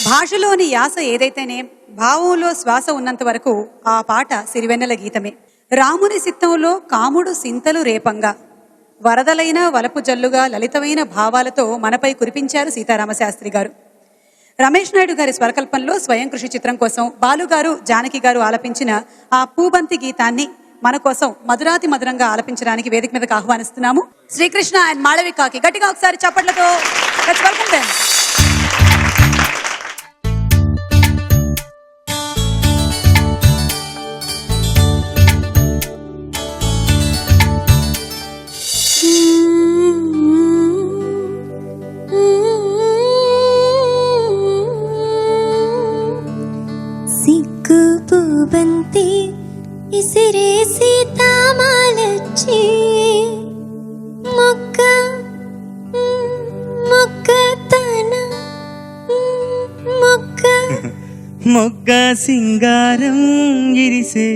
భాషలోని యాస ఏదైతేనే భావంలో శ్వాస ఉన్నంత వరకు ఆ పాట సిరివెన్నెల గీతమే. రాముని సిత్తంలో కాముడు సింతలు రేపంగా, వరదలైన వలపు జల్లుగా లలితమైన భావాలతో మనపై కురిపించారు సీతారామశాస్త్రి గారు. రమేష్ నాయుడు గారి స్వరకల్పంలో స్వయం కృషి చిత్రం కోసం బాలుగారు, జానకి గారు ఆలపించిన ఆ పూబంతి గీతాన్ని మన కోసం మధురాతి మధురంగా ఆలపించడానికి వేదిక మీదకి ఆహ్వానిస్తున్నాము. శ్రీకృష్ణ అండ్ మాళవికాకి గట్టిగా ఒకసారి చప్పట్లతో వెల్కమ్ దెం. సిగ్గు పూబంతి ఇసిరే సీతామాలచ్చి మొక్క మొక్కతన మొగ్గ సింగారం ఇరిసే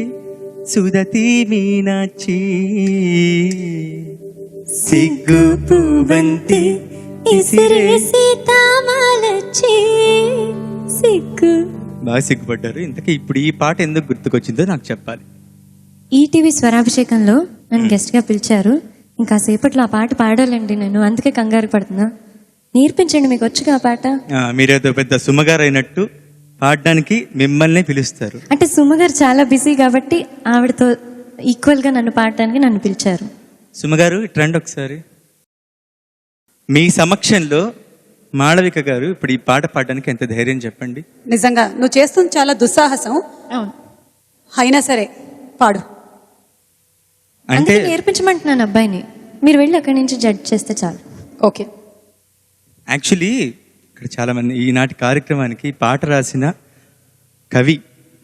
సుదతి మీనాచి సిగ్గు పూబంతి ఇసిరే సీతామాలచ్చి సిగ్గు. బాగా సిగ్గుపడ్డారు. ఇంతకీ ఇప్పుడు ఈ పాట ఎందుకు గుర్తుకొచ్చిందో నాకు చెప్పాలి. ఈటీవీ స్వరాభిషేకంలో నన్ను గెస్ట్గా పిలిచారు. ఇంకా సేపట్లో ఆ పాట పాడాలండి నేను, అందుకే కంగారు పడుతున్నా. నేర్పించండి, మీకు వచ్చుగా ఆ పాట. మీరేదో పెద్ద సుమగారు అయినట్టు పాడడానికి మిమ్మల్ని పిలుస్తారు. అంటే సుమగారు చాలా బిజీ కాబట్టి ఆవిడతో ఈక్వల్గా నన్ను పాడడానికి నన్ను పిలిచారు. సుమగారు ఇట్రండి ఒకసారి. మీ సమక్షంలో మాళవిక గారు ఇప్పుడు ఈ పాట పాడడానికి ఎంత ధైర్యం చెప్పండి. నిజంగా నువ్వు చేస్తుంది చాలా దుస్సాహసం. అవును, అయినా సరే పాడు. అంటే అందుకే నేర్పించమంటున్నాను అబ్బాయిని. మీరు వెళ్ళి అక్కడి నుంచి జడ్జ్ చేస్తే చాలు. ఓకే. యాక్చువల్లీ ఇక్కడ చాలా మంది ఈనాటి కార్యక్రమానికి పాట రాసిన కవి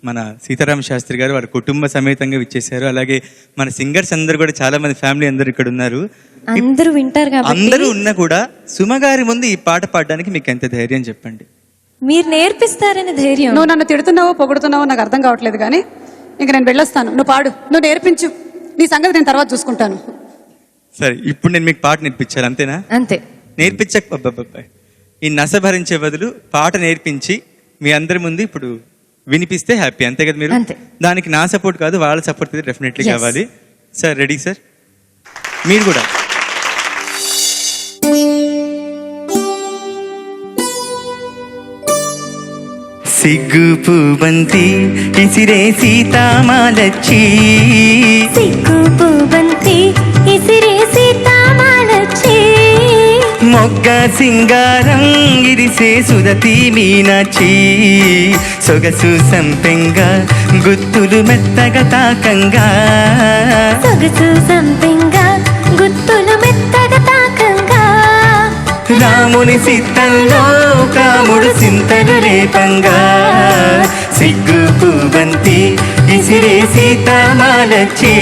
మన సీతారామ శాస్త్రి గారు వారి కుటుంబ సమేతంగా విచ్చేశారు. అలాగే మన సింగర్స్ అందరు కూడా చాలా మంది ఫ్యామిలీ అందరు ఇక్కడ ఉన్నారు. అందరూ వింటారు కాబట్టి. అందరూ ఉన్నా కూడా సుమగారి ముందు ఈ పాట పాడడానికి మీకు ఎంత ధైర్యం చెప్పండి. మీరు నేర్పిస్తారనే ధైర్యం. నువ్వు నన్ను తిడుతున్నావో పొగుడుతున్నావో నాకు అర్థం కావట్లేదు, కానీ ఇంక నేను వెళ్ళొస్తాను. నువ్వు పాడు, నువ్వు నేర్పించు. నీ సంగతి నేను తర్వాత చూసుకుంటాను. సరే, ఇప్పుడు నేను మీకు పాట నేర్పించాలి, అంతేనా? అంతే. నేర్పించక ఈ నస భరించే బదులు పాట నేర్పించి మీ అందరి ముందు ఇప్పుడు వినిపిస్తే హ్యాపీ, అంతే కదా మీరు? అంతే. దానికి నా సపోర్ట్ కాదు, వాళ్ళ సపోర్ట్ అయితే డెఫినెట్లీ కావాలి. Sir ready sir? మీరు కూడా సిగ్గు పూబంతి ఇసిరే సీతామాలచ్చి సిగ్గు పూబంతి ఇసిరే సీతామాలచ్చి మొగ్గ సింగారం ఇరిసే సుదతి మీనాచి సొగసు సంపెంగా గుత్తులు మెత్తగా తాకంగా సొగసు సంపెంగా గుత్తులు మెత్తగా తాకంగా రాముని సిత్తంలో కాముడు సింతలు రేపంగా సిగ్గు పూబంతి ఇసిరే సీతామాలచ్చి.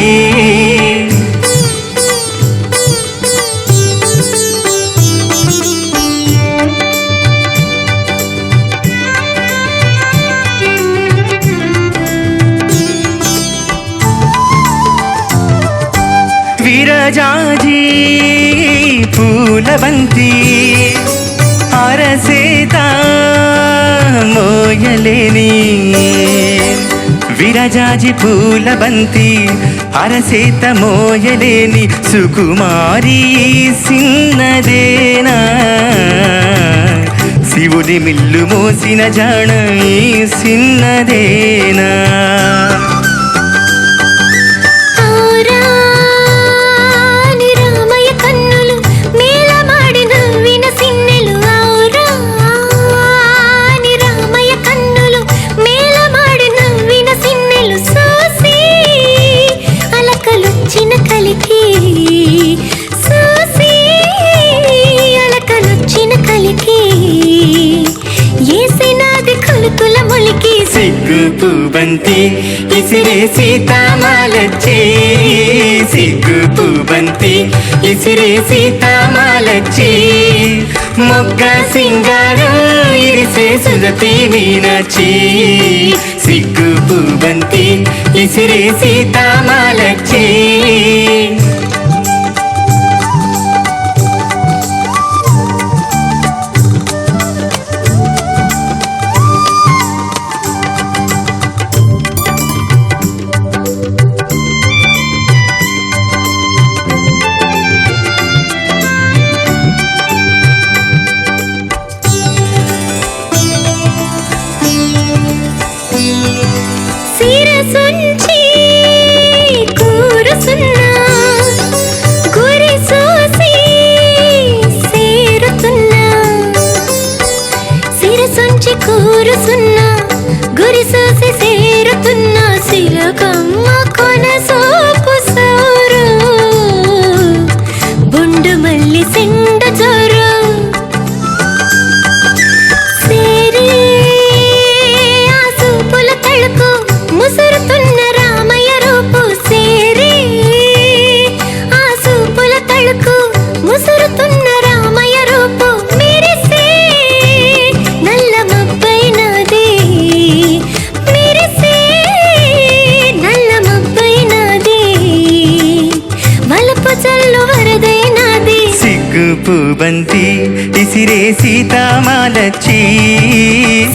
విరజాజి పూలబంతి అరసేత మోయలేని విరజాజి పూలబంతి అరసేత మోయలేని సుకుమారి సిన్నదేనా శివుడి మిల్లు మోసిన జాణ సిన్నదేనా సిగ్గు పూబంతి ఇసిరే సీతామాలచ్చి సిగ్గు పూబంతి ఇసిరే సీతామాలచ్చి మొగ్గ సింగారం ఇరిసే సుదతి మీనాచి సిగ్గు పూబంతి ఇసిరే సీతామాలచ్చి. వచ్చి కూరుసున్నా గురి సోసి సేరుతున్నా శిలకమ్మ కొన సోపు సౌరు బుండు మల్లి సిండ జోరు సేరి ఆ సూపుల తళుకు ముసురుతున్న రామయ్య రూపు సేరి ఆ సూపుల తళుకు ముసురుతున్న రామయ్య రూపు మెరిసే నల్ల మబ్బైనది మెరిసే నల్ల మబ్బైనది వలపు చల్లు వరదైనది సిగ్గు పూబంతి ఇసిరే సీతామాలచ్చి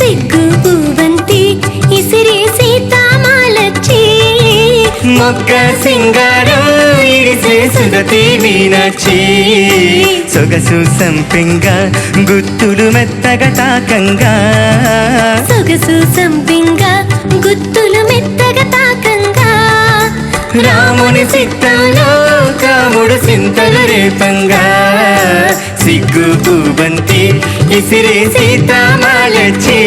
సిగ్గు పూవంతి ఇసిరి సీతామాలచ్చి మొగ్గ సింగారం ఇడిసే సుగతి మీనాచి సొగసు సంపెంగ గుత్తులు మెత్తగా తాకంగా సొగసు సంపింగ గుత్తులు మెత్తగా తాకంగా రాముని సిద్ధంలో కాముడు సింతలు రేపంగా సిగ్గు పూబంతి ఇసిరే సీతామాలచ్చి